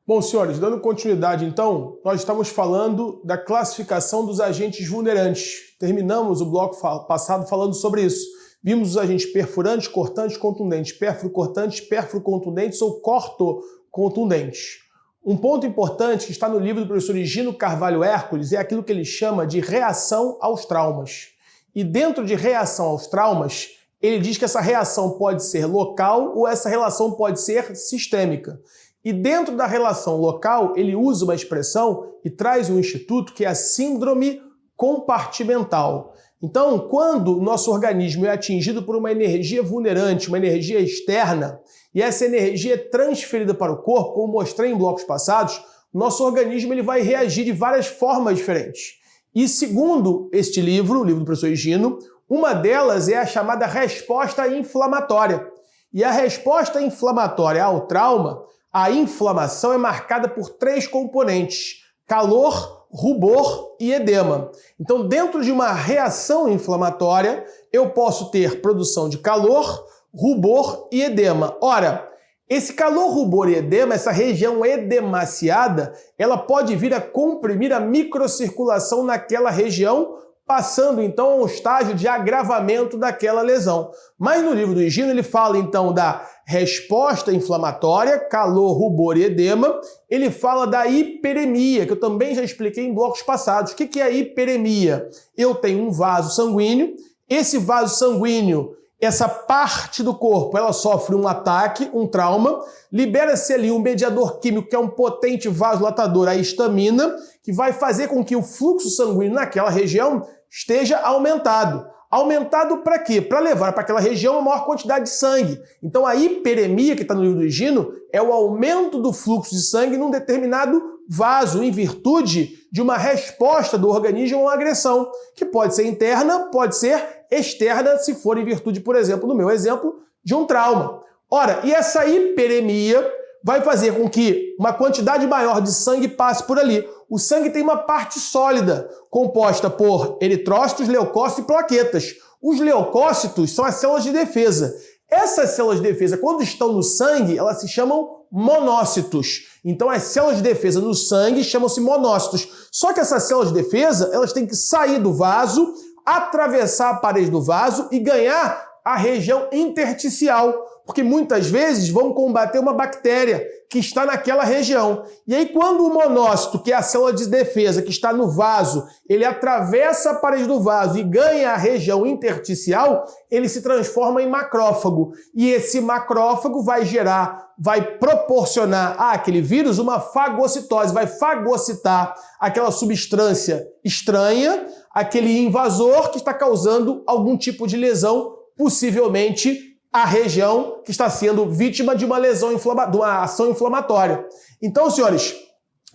Bom, senhores, dando continuidade, então, nós estamos falando da classificação dos agentes vulnerantes. Terminamos o bloco passado falando sobre isso. Vimos os agentes perfurantes, cortantes, contundentes, pérfuro-cortantes, pérfuro-contundentes ou corto-contundentes. Um ponto importante que está no livro do professor Higino Carvalho Hércules é aquilo que ele chama de reação aos traumas. E dentro de reação aos traumas, ele diz que essa reação pode ser local ou essa relação pode ser sistêmica. E dentro da relação local, ele usa uma expressão e traz um instituto que é a síndrome compartimental. Então, quando o nosso organismo é atingido por uma energia vulnerante, uma energia externa, e essa energia é transferida para o corpo, como mostrei em blocos passados, nosso organismo ele vai reagir de várias formas diferentes. E segundo este livro, o livro do professor Higino, uma delas é a chamada resposta inflamatória. E a resposta inflamatória ao trauma, a inflamação é marcada por três componentes: calor, rubor e edema. Então, dentro de uma reação inflamatória, eu posso ter produção de calor, rubor e edema. Ora, esse calor, rubor e edema, essa região edemaciada, ela pode vir a comprimir a microcirculação naquela região, passando então a um estágio de agravamento daquela lesão. Mas no livro do Higino ele fala então da resposta inflamatória, calor, rubor e edema. Ele fala da hiperemia, que eu também já expliquei em blocos passados. O que é a hiperemia? Eu tenho um vaso sanguíneo, esse vaso sanguíneo, essa parte do corpo, ela sofre um ataque, um trauma, libera-se ali um mediador químico que é um potente vasodilatador, a histamina, que vai fazer com que o fluxo sanguíneo naquela região esteja aumentado. Aumentado para quê? Para levar para aquela região uma maior quantidade de sangue. Então a hiperemia, que está no livro do Higino, é o aumento do fluxo de sangue num determinado vaso, em virtude de uma resposta do organismo a uma agressão, que pode ser interna, pode ser externa, se for em virtude, por exemplo, no meu exemplo, de um trauma. Ora, e essa hiperemia vai fazer com que uma quantidade maior de sangue passe por ali. O sangue tem uma parte sólida, composta por eritrócitos, leucócitos e plaquetas. Os leucócitos são as células de defesa. Essas células de defesa, quando estão no sangue, elas se chamam monócitos. Então, as células de defesa no sangue chamam-se monócitos. Só que essas células de defesa, elas têm que sair do vaso, atravessar a parede do vaso e ganhar a região intersticial, porque muitas vezes vão combater uma bactéria que está naquela região. E aí, quando o monócito, que é a célula de defesa que está no vaso, ele atravessa a parede do vaso e ganha a região intersticial, ele se transforma em macrófago. E esse macrófago vai proporcionar àquele vírus uma fagocitose, vai fagocitar aquela substância estranha, aquele invasor que está causando algum tipo de lesão, possivelmente a região que está sendo vítima de uma lesão de uma ação inflamatória. Então, senhores,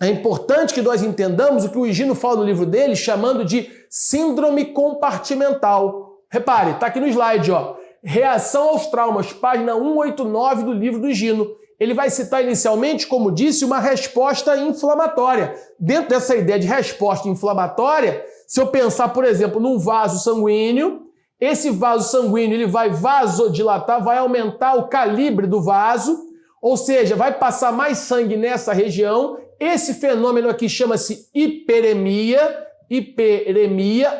é importante que nós entendamos o que o Higino fala no livro dele, chamando de síndrome compartimental. Repare, está aqui no slide, ó. Reação aos traumas, página 189 do livro do Higino. Ele vai citar inicialmente, como disse, uma resposta inflamatória. Dentro dessa ideia de resposta inflamatória, se eu pensar, por exemplo, num vaso sanguíneo, esse vaso sanguíneo ele vai vasodilatar, vai aumentar o calibre do vaso, ou seja, vai passar mais sangue nessa região. Esse fenômeno aqui chama-se hiperemia,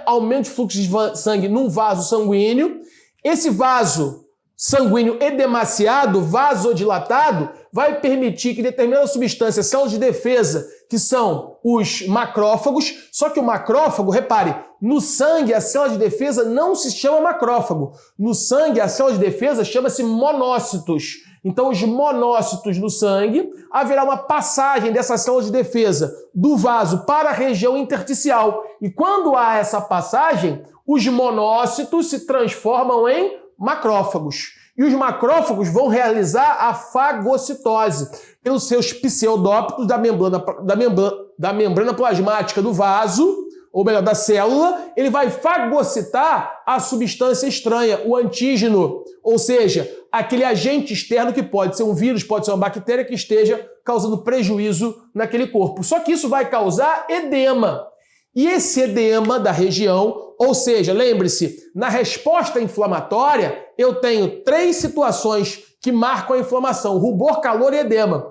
aumento de fluxo de sangue num vaso sanguíneo. Esse vaso sanguíneo edemaciado, vasodilatado, vai permitir que determinadas substâncias, células de defesa, que são os macrófagos, só que o macrófago, repare, no sangue a célula de defesa não se chama macrófago. No sangue a célula de defesa chama-se monócitos. Então os monócitos no sangue, haverá uma passagem dessas células de defesa do vaso para a região intersticial. E quando há essa passagem, os monócitos se transformam em macrófagos. E os macrófagos vão realizar a fagocitose pelos seus pseudópitos da membrana plasmática do vaso, ou melhor, da célula. Ele vai fagocitar a substância estranha, o antígeno, ou seja, aquele agente externo que pode ser um vírus, pode ser uma bactéria que esteja causando prejuízo naquele corpo. Só que isso vai causar edema. E esse edema da região, ou seja, lembre-se, na resposta inflamatória, eu tenho três situações que marcam a inflamação: rubor, calor e edema.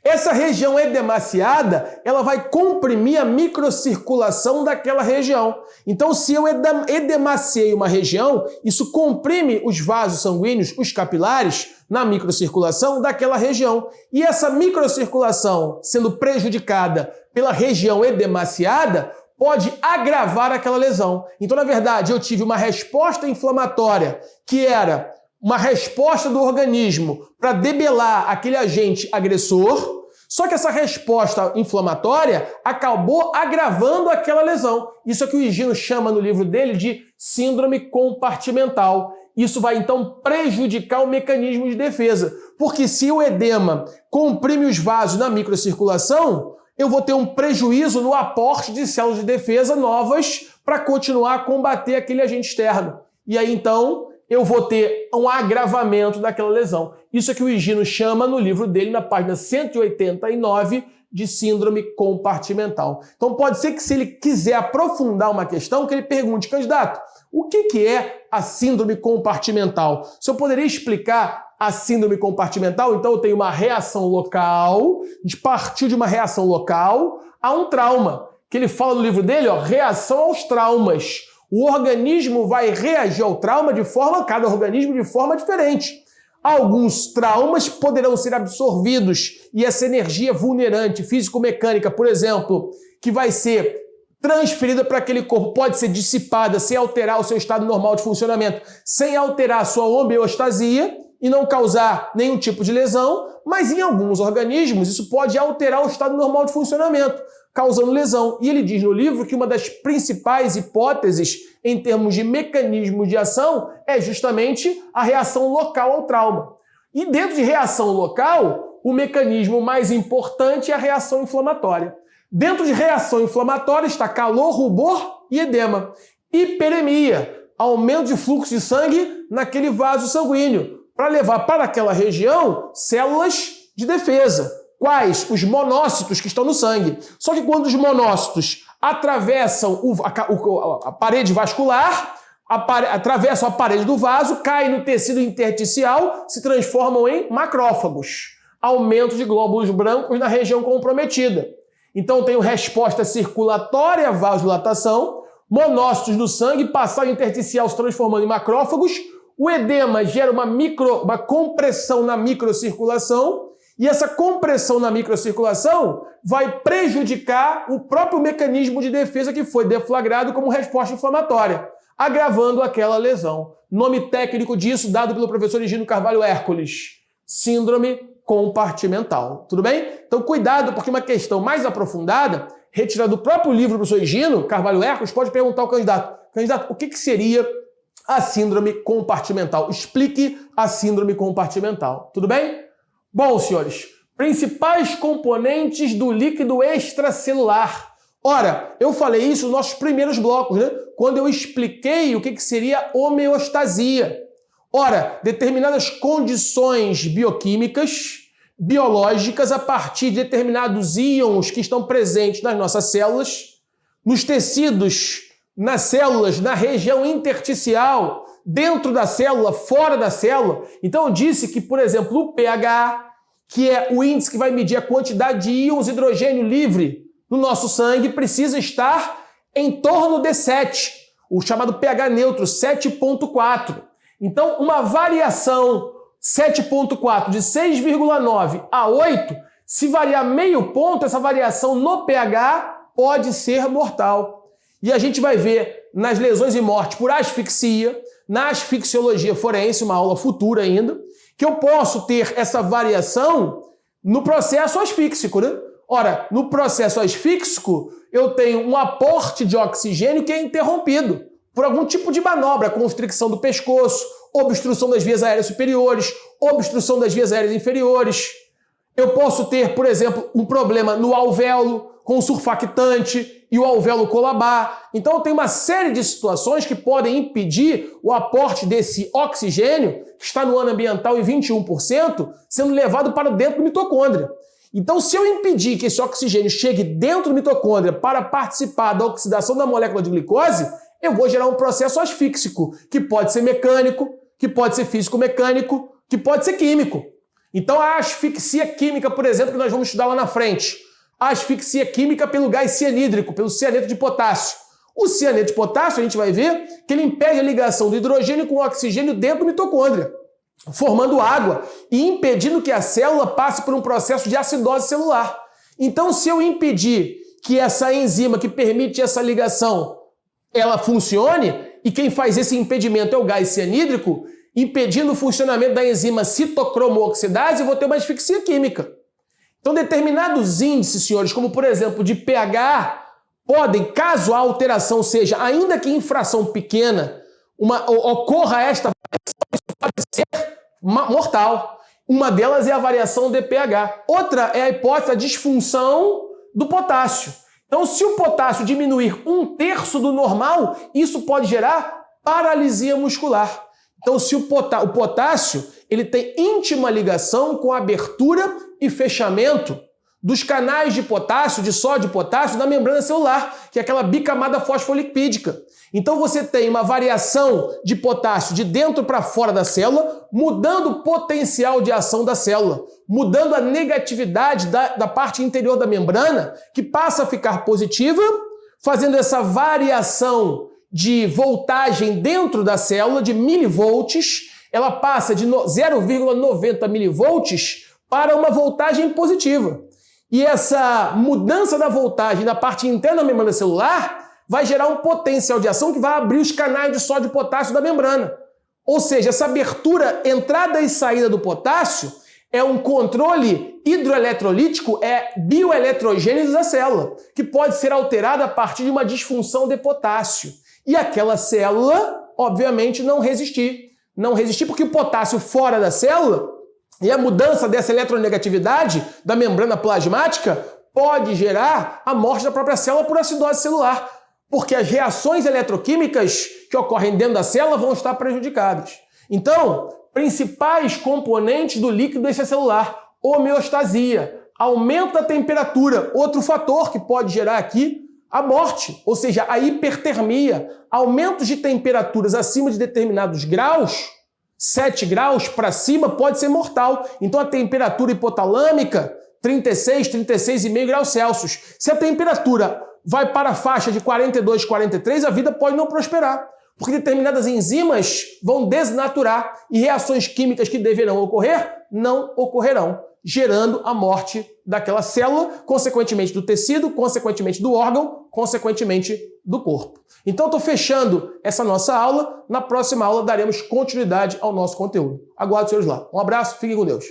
Essa região edemaciada, ela vai comprimir a microcirculação daquela região. Então, se eu edemaciei uma região, isso comprime os vasos sanguíneos, os capilares, na microcirculação daquela região. E essa microcirculação, sendo prejudicada pela região edemaciada, pode agravar aquela lesão. Então, na verdade, eu tive uma resposta inflamatória, que era uma resposta do organismo para debelar aquele agente agressor, só que essa resposta inflamatória acabou agravando aquela lesão. Isso é o que o Higino chama no livro dele de síndrome compartimental. Isso vai, então, prejudicar o mecanismo de defesa, porque se o edema comprime os vasos na microcirculação, eu vou ter um prejuízo no aporte de células de defesa novas para continuar a combater aquele agente externo. E aí, então, eu vou ter um agravamento daquela lesão. Isso é que o Higino chama no livro dele, na página 189, de síndrome compartimental. Então pode ser que, se ele quiser aprofundar uma questão, que ele pergunte: candidato, o que é a síndrome compartimental? Se eu poderia explicar a síndrome compartimental, então eu tenho uma reação local, a gente partiu de uma reação local a um trauma, que ele fala no livro dele, reação aos traumas. O organismo vai reagir ao trauma cada organismo de forma diferente. Alguns traumas poderão ser absorvidos e essa energia vulnerante, físico-mecânica, por exemplo, que vai ser transferida para aquele corpo, pode ser dissipada sem alterar o seu estado normal de funcionamento, sem alterar a sua homeostasia e não causar nenhum tipo de lesão, mas em alguns organismos isso pode alterar o estado normal de funcionamento, causando lesão. E ele diz no livro que uma das principais hipóteses em termos de mecanismo de ação é justamente a reação local ao trauma. E dentro de reação local, o mecanismo mais importante é a reação inflamatória. Dentro de reação inflamatória está calor, rubor e edema. Hiperemia, aumento de fluxo de sangue naquele vaso sanguíneo, para levar para aquela região células de defesa. Quais? Os monócitos que estão no sangue. Só que quando os monócitos atravessam a parede vascular, atravessam a parede do vaso, caem no tecido intersticial, se transformam em macrófagos. Aumento de glóbulos brancos na região comprometida. Então tenho resposta circulatória, vasodilatação, monócitos no sangue, passagem intersticial se transformando em macrófagos, o edema gera uma compressão na microcirculação, e essa compressão na microcirculação vai prejudicar o próprio mecanismo de defesa que foi deflagrado como resposta inflamatória, agravando aquela lesão. Nome técnico disso dado pelo professor Higino Carvalho Hércules: síndrome compartimental. Tudo bem? Então cuidado, porque uma questão mais aprofundada, retirada do próprio livro do professor Higino Carvalho Hércules, pode perguntar ao candidato: candidato, o que seria a síndrome compartimental? Explique a síndrome compartimental. Tudo bem? Bom, senhores, principais componentes do líquido extracelular. Ora, eu falei isso nos nossos primeiros blocos, né? Quando eu expliquei o que seria homeostasia. Ora, determinadas condições bioquímicas, biológicas, a partir de determinados íons que estão presentes nas nossas células, nos tecidos, nas células, na região intersticial, dentro da célula, fora da célula. Então eu disse que, por exemplo, o pH, que é o índice que vai medir a quantidade de íons de hidrogênio livre no nosso sangue, precisa estar em torno de 7, o chamado pH neutro, 7,4. Então, uma variação 7,4 de 6,9 a 8, se variar meio ponto, essa variação no pH pode ser mortal. E a gente vai ver nas lesões e morte por asfixia, na asfixiologia forense, uma aula futura ainda, que eu posso ter essa variação no processo asfíxico, né? Ora, no processo asfíxico, eu tenho um aporte de oxigênio que é interrompido por algum tipo de manobra, constricção do pescoço, obstrução das vias aéreas superiores, obstrução das vias aéreas inferiores. Eu posso ter, por exemplo, um problema no alvéolo, com surfactante e o alvéolo colabar. Então eu tenho uma série de situações que podem impedir o aporte desse oxigênio, que está no ano ambiental em 21%, sendo levado para dentro do mitocôndria. Então, se eu impedir que esse oxigênio chegue dentro do mitocôndria para participar da oxidação da molécula de glicose, eu vou gerar um processo asfíxico, que pode ser mecânico, que pode ser físico-mecânico, que pode ser químico. Então a asfixia química, por exemplo, que nós vamos estudar lá na frente. A asfixia química pelo gás cianídrico, pelo cianeto de potássio. O cianeto de potássio, a gente vai ver que ele impede a ligação do hidrogênio com o oxigênio dentro da mitocôndria, formando água e impedindo que a célula passe por um processo de acidose celular. Então, se eu impedir que essa enzima que permite essa ligação, ela funcione, e quem faz esse impedimento é o gás cianídrico, impedindo o funcionamento da enzima citocromo-oxidase, eu vou ter uma asfixia química. Então, determinados índices, senhores, como por exemplo de pH, podem, caso a alteração seja, ainda que em fração pequena, ocorra esta variação, isso pode ser mortal. Uma delas é a variação de pH. Outra é a hipótese da disfunção do potássio. Então, se o potássio diminuir 1/3 do normal, isso pode gerar paralisia muscular. Então, se o potássio ele tem íntima ligação com a abertura e fechamento dos canais de potássio, de sódio e potássio da membrana celular, que é aquela bicamada fosfolipídica. Então você tem uma variação de potássio de dentro para fora da célula, mudando o potencial de ação da célula, mudando a negatividade da parte interior da membrana, que passa a ficar positiva, fazendo essa variação de voltagem dentro da célula de milivolts, ela passa de 0,90 milivolts para uma voltagem positiva. E essa mudança da voltagem na parte interna da membrana celular vai gerar um potencial de ação que vai abrir os canais de sódio e potássio da membrana. Ou seja, essa abertura, entrada e saída do potássio é um controle hidroeletrolítico, é bioeletrogênese da célula, que pode ser alterada a partir de uma disfunção de potássio. E aquela célula, obviamente, não resistir. Não resistir porque o potássio fora da célula e a mudança dessa eletronegatividade da membrana plasmática pode gerar a morte da própria célula por acidose celular, porque as reações eletroquímicas que ocorrem dentro da célula vão estar prejudicadas. Então, principais componentes do líquido extracelular: homeostasia, aumento da temperatura, outro fator que pode gerar aqui a morte, ou seja, a hipertermia, aumentos de temperaturas acima de determinados graus, 7 graus para cima, pode ser mortal. Então a temperatura hipotalâmica, 36, 36,5 graus Celsius. Se a temperatura vai para a faixa de 42, 43, a vida pode não prosperar, porque determinadas enzimas vão desnaturar e reações químicas que deverão ocorrer não ocorrerão, gerando a morte daquela célula, consequentemente do tecido, consequentemente do órgão, consequentemente do corpo. Então, estou fechando essa nossa aula. Na próxima aula, daremos continuidade ao nosso conteúdo. Aguardo os senhores lá. Um abraço, fiquem com Deus.